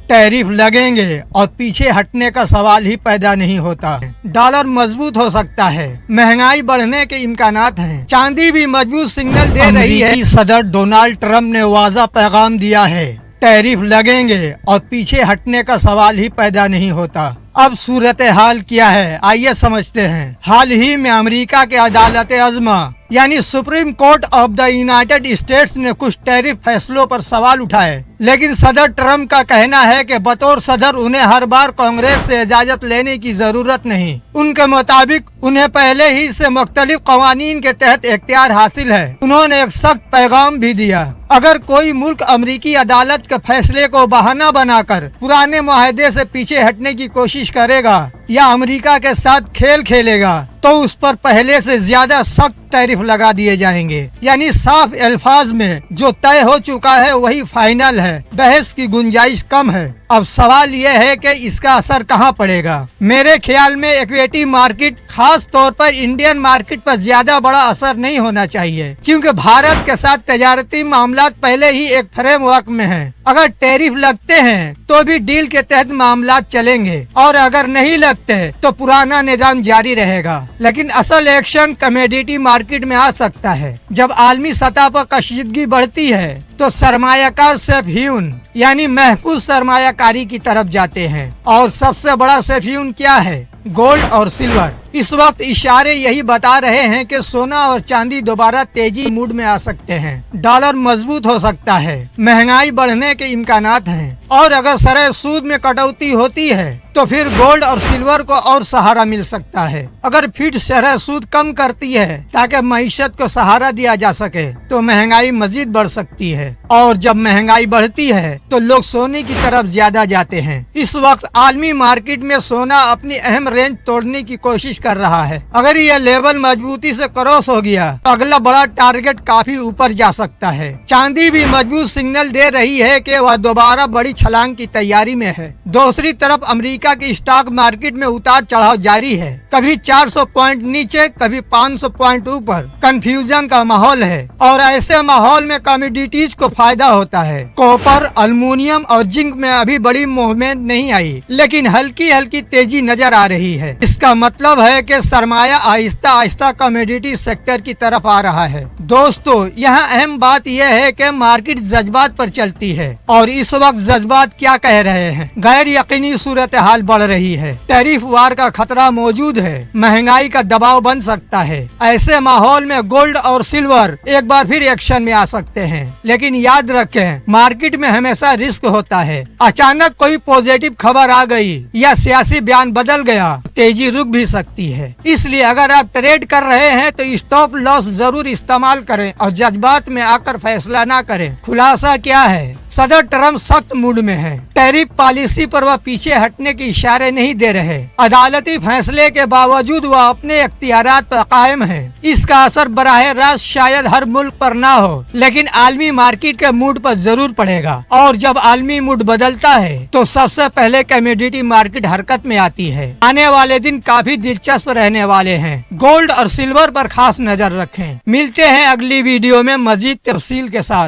Tariff लगेंगे और पीछे हटने का सवाल ही पैदा नहीं होता। डॉलर मजबूत हो सकता है, महंगाई बढ़ने के इम्कानात हैं। चांदी भी मजबूत सिग्नल दे रही है। सदर डोनाल्ड ट्रंप ने वाज़ा पैगाम दिया है, टैरिफ लगेंगे और पीछे हटने का सवाल ही पैदा नहीं होता। अब सूरत हाल क्या है, आइए समझते हैं। हाल ही में अमेरिका के अदालत अज़्मा यानी supreme court of the United states ने कुछ टैरिफ फैसलों पर सवाल उठाए, लेकिन सदर ट्रंप का कहना है कि बतौर सदर उन्हें हर बार कांग्रेस से इजाजत लेने की जरूरत नहीं। उनके मुताबिक उन्हें पहले ही से मुख्तलिफ कवानीन के तहत इख्तियार हासिल है। उन्होंने एक सख्त पैगाम भी दिया, अगर कोई मुल्क अमेरिकी अदालत के फैसले को बहाना बनाकर पुराने मुआहदे से पीछे हटने की कोशिश करेगा या अमेरिका के साथ खेल खेलेगा तो उस पर पहले से ज्यादा सख्त टैरिफ लगा दिए जाएंगे। यानी साफ अल्फाज में जो तय हो चुका है वही फाइनल है, बहस की गुंजाइश कम है। अब सवाल यह है कि इसका असर कहां पड़ेगा। मेरे ख्याल में इक्विटी मार्केट, खास तौर पर इंडियन मार्केट पर ज्यादा बड़ा असर नहीं होना चाहिए, क्योंकि भारत के साथ तजारती मामलात पहले ही एक फ्रेमवर्क में हैं। अगर टैरिफ लगते हैं तो भी डील के तहत मामलात चलेंगे और अगर नहीं लगते तो पुराना निजाम जारी रहेगा। लेकिन असल एक्शन कमोडिटी मार्केट में आ सकता है। जब आलमी सतह पर कशीदगी बढ़ती है तो सरमायाकार सेफयून यानी महफूज सरमायाकारी की तरफ जाते हैं। और सबसे बड़ा सेफयून क्या है? गोल्ड और सिल्वर। इस वक्त इशारे यही बता रहे हैं कि सोना और चांदी दोबारा तेजी मूड में आ सकते हैं। डॉलर मजबूत हो सकता है, महंगाई बढ़ने के इम्कानात हैं और अगर शरह सूद में कटौती होती है तो फिर गोल्ड और सिल्वर को और सहारा मिल सकता है। अगर फिर शरह सूद कम करती है ताकि मईशत को सहारा दिया जा सके तो महंगाई मजीद बढ़ सकती है और जब महंगाई बढ़ती है तो लोग सोने की तरफ ज्यादा जाते हैं। इस वक्त आलमी मार्केट में सोना अपनी अहम रेंज तोड़ने की कोशिश कर रहा है। अगर यह लेवल मजबूती से क्रॉस हो गया तो अगला बड़ा टारगेट काफी ऊपर जा सकता है। चांदी भी मजबूत सिग्नल दे रही है कि वह दोबारा बड़ी छलांग की तैयारी में है। दूसरी तरफ अमेरिका की स्टॉक मार्केट में उतार चढ़ाव जारी है, कभी 400 पॉइंट नीचे, कभी 500 पॉइंट ऊपर। कंफ्यूजन का माहौल है और ऐसे माहौल में कमोडिटीज को फायदा होता है। कॉपर, अल्मुनियम और जिंक में अभी बड़ी मूवमेंट नहीं आई, लेकिन हल्की हल्की तेजी नजर आ रही है। इसका मतलब है कि सरमाया आहिस्ता आहिस्ता कमोडिटी सेक्टर की तरफ आ रहा है। दोस्तों, यहाँ अहम बात यह है कि मार्केट जज्बात पर चलती है और इस वक्त जज्बात क्या कह रहे हैं। गैर यकीनी सूरत हाल बढ़ रही है, टैरिफ वार का खतरा मौजूद है, महंगाई का दबाव बन सकता है। ऐसे माहौल में गोल्ड और सिल्वर एक बार फिर एक्शन में आ सकते हैं। लेकिन याद रखें, मार्केट में हमेशा रिस्क होता है। अचानक कोई पॉजिटिव खबर आ गई या सियासी बयान बदल गया, तेजी रुक भी सकती है। इसलिए अगर आप ट्रेड कर रहे हैं तो स्टॉप लॉस जरूर इस्तेमाल करें और जज्बात में आकर फैसला ना करें। खुलासा क्या है? सदर ट्रंप सख्त मूड में है। टैरिफ पॉलिसी पर वह पीछे हटने के इशारे नहीं दे रहे। अदालती फैसले के बावजूद वह अपने इख्तियारात पर कायम है। इसका असर बराह रास्त शायद हर मुल्क पर ना हो, लेकिन आलमी मार्केट के मूड पर जरूर पड़ेगा। और जब आलमी मूड बदलता है तो सबसे पहले कमोडिटी मार्केट हरकत में आती है। आने वाले दिन काफी दिलचस्प रहने वाले हैं। गोल्ड और सिल्वर पर खास नजर रखें। मिलते हैं अगली वीडियो में मजीद तफसील के साथ।